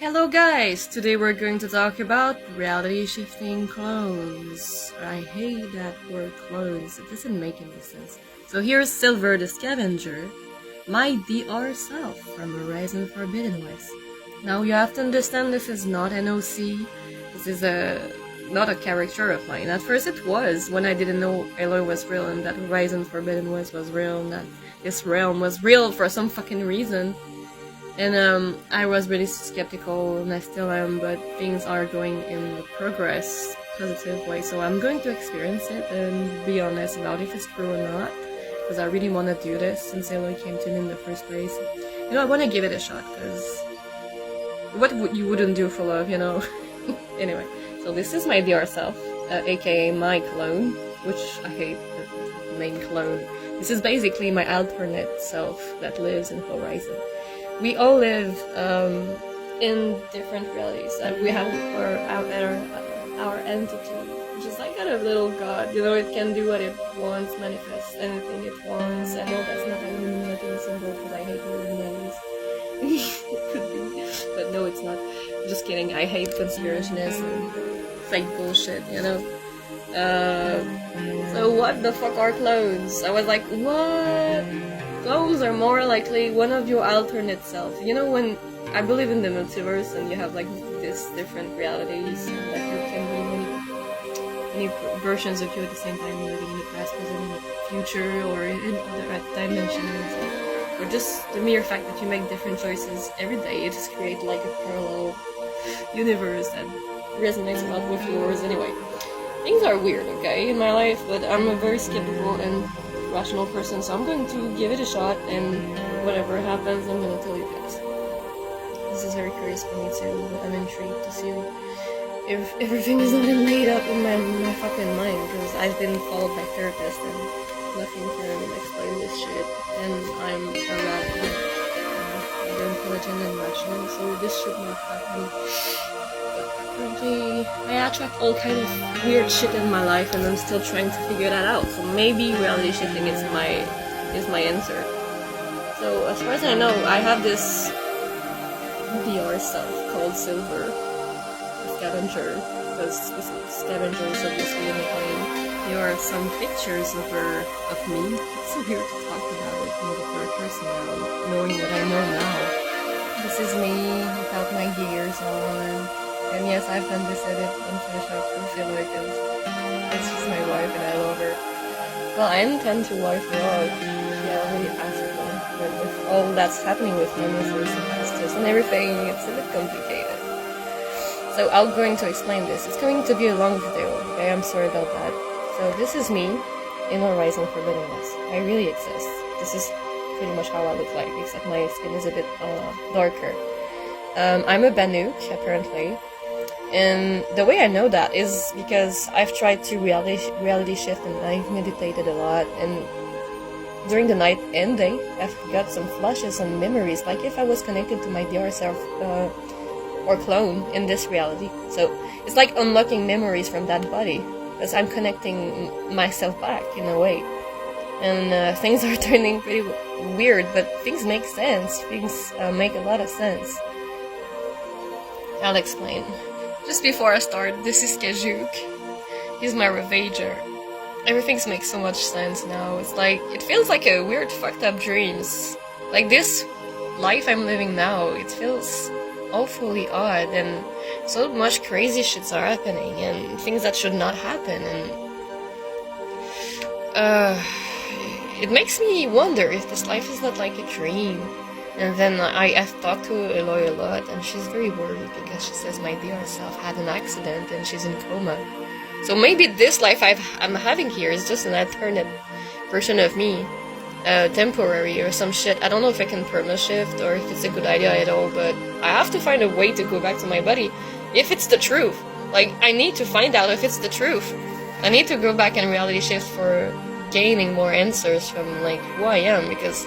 Hello guys! Today we're going to talk about reality shifting clones. I hate that word clones, it doesn't make any sense. So here's Silver the Scavenger, my DR self from Horizon Forbidden West. Now you have to understand this is not an OC, this is not a character of mine. At first it was, when I didn't know Aloy was real and that Horizon Forbidden West was real and that this realm was real for some fucking reason. And I was really skeptical, and I still am, but things are going in the progress, positive way, so I'm going to experience it and be honest about if it's true or not, because I really want to do this since Aloy came to me in the first place. You know, I want to give it a shot, because what you wouldn't do for love, you know? Anyway, so this is my DR self, aka my clone, which I hate the name clone. This is basically my alternate self that lives in Horizon. We all live in different realities. We have our entity, which is like kind of little god. You know, it can do what it wants, manifest anything it wants. I know that's not an Illuminati symbol because I hate Illuminatis. It could be, but no, it's not. Just kidding. I hate conspirationists and fake bullshit. You know. So what the fuck are clones? I was like, what? Clones are more likely one of your alternate self. You know, when I believe in the multiverse and you have like these different realities and that you can be many versions of you at the same time, living in the past, present, future, or in other dimensions, or just the mere fact that you make different choices every day, it just creates like a parallel universe that resonates a lot with yours. Anyway, things are weird, okay, in my life, but I'm a very skeptical and rational person, so I'm going to give it a shot, and whatever happens, I'm gonna tell you guys. This is very curious for me too, but I'm intrigued to see if everything is not made up in my fucking mind, because I've been followed by therapists and nothing can explain this shit, and I'm around very intelligent and rational, so this should not happen. Currently, I attract all kind of weird shit in my life, and I'm still trying to figure that out. So maybe reality shifting is my answer. So as far as I know, I have this DR self called Silver, the Scavenger, because this Scavenger is obviously in the game. Here are some pictures of me. It's so weird to talk about it in the third person now, knowing what I know now. This is me without my gears on. And yes, I've done this edit on Photoshop for Aloy because it's just my wife and I love her. Well, I intend to wife her out. She already asked me, but with all that's happening with Nemesis and Hephasteus and everything, it's a bit complicated. So I'm going to explain this. It's going to be a long video, okay? I'm sorry about that. So this is me in Horizon Forbidden West. I really exist. This is pretty much how I look like, except my skin is a bit darker. I'm a Banuk, apparently. And the way I know that is because I've tried to reality shift and I've meditated a lot, and during the night and day I've got some flashes and memories, like if I was connected to my DR self or clone in this reality. So it's like unlocking memories from that body, because I'm connecting myself back in a way. And things are turning pretty weird, but things make sense. Things make a lot of sense. I'll explain. Just before I start, this is Kajuk. He's my Ravager. Everything makes so much sense now. It's like, it feels like a weird fucked up dreams. Like this life I'm living now, it feels awfully odd, and so much crazy shits are happening, and things that should not happen, and it makes me wonder if this life is not like a dream. And then I've talked to Aloy a lot, and she's very worried because she says my DR self had an accident and she's in coma. So maybe this life I'm having here is just an alternate version of me, temporary or some shit. I don't know if I can perma-shift or if it's a good idea at all, but I have to find a way to go back to my body if it's the truth. Like, I need to find out if it's the truth. I need to go back and reality shift for gaining more answers from, like, who I am, because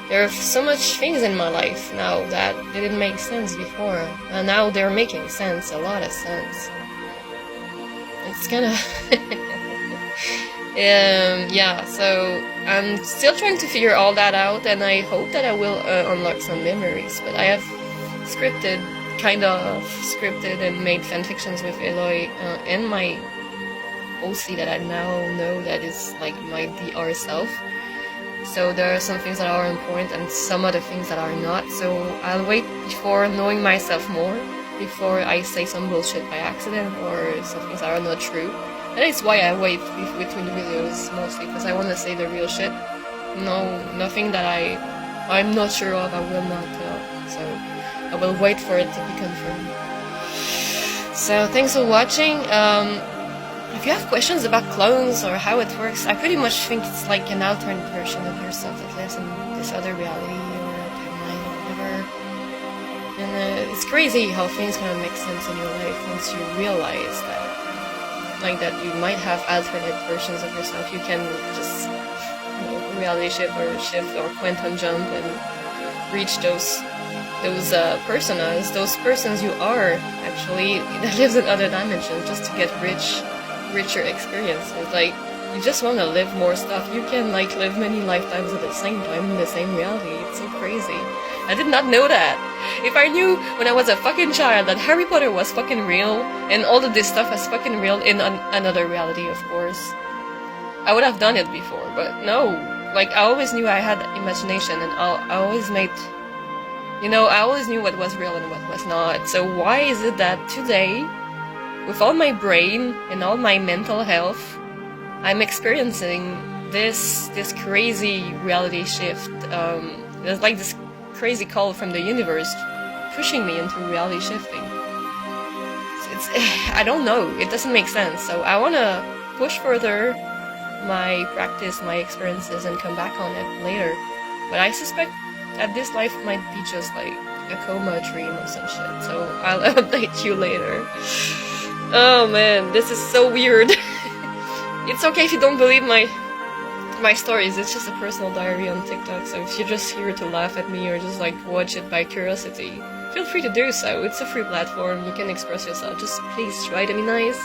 there are so much things in my life now that didn't make sense before, and now they're making sense, a lot of sense. It's kinda... yeah, so I'm still trying to figure all that out, and I hope that I will unlock some memories, but I have scripted kind of scripted and made fanfictions with Aloy and my OC that I now know that is like my DR self. So there are some things that are important and some other things that are not. So I'll wait before knowing myself more, before I say some bullshit by accident or some things that are not true. That is why I wait between the videos mostly, because I want to say the real shit. Nothing that I'm not sure of, I will not tell. So I will wait for it to be confirmed. So thanks for watching. If you have questions about clones or how it works, I pretty much think it's like an alternate version of yourself that lives in this other reality or timeline or whatever. And it's crazy how things kind of make sense in your life once you realize that, like that you might have alternate versions of yourself. You can just reality shift or quantum jump and reach those personas, those persons you are actually that lives in other dimensions, just to get richer experiences. Like, you just want to live more stuff. You can like live many lifetimes at the same time in the same reality. It's so crazy. I did not know that. If I knew when I was a fucking child that Harry Potter was fucking real and all of this stuff was fucking real in another reality, of course, I would have done it before. But no. Like, I always knew I had imagination, and I always made, I always knew what was real and what was not. So why is it that today, with all my brain and all my mental health, I'm experiencing this crazy reality shift? There's like this crazy call from the universe pushing me into reality shifting. I don't know, it doesn't make sense. So I want to push further my practice, my experiences, and come back on it later. But I suspect that this life might be just like a coma dream or some shit, so I'll update you later. Oh man, this is so weird. It's okay if you don't believe my stories, it's just a personal diary on TikTok, so if you're just here to laugh at me or just like watch it by curiosity, feel free to do so. It's a free platform, you can express yourself, just please try to be nice.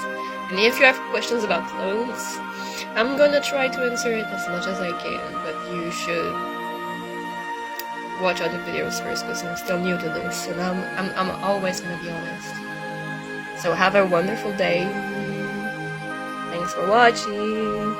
And if you have questions about clones, I'm gonna try to answer it as much as I can, but you should watch other videos first, because I'm still new to this, and I'm always gonna be honest. So have a wonderful day. Thanks for watching.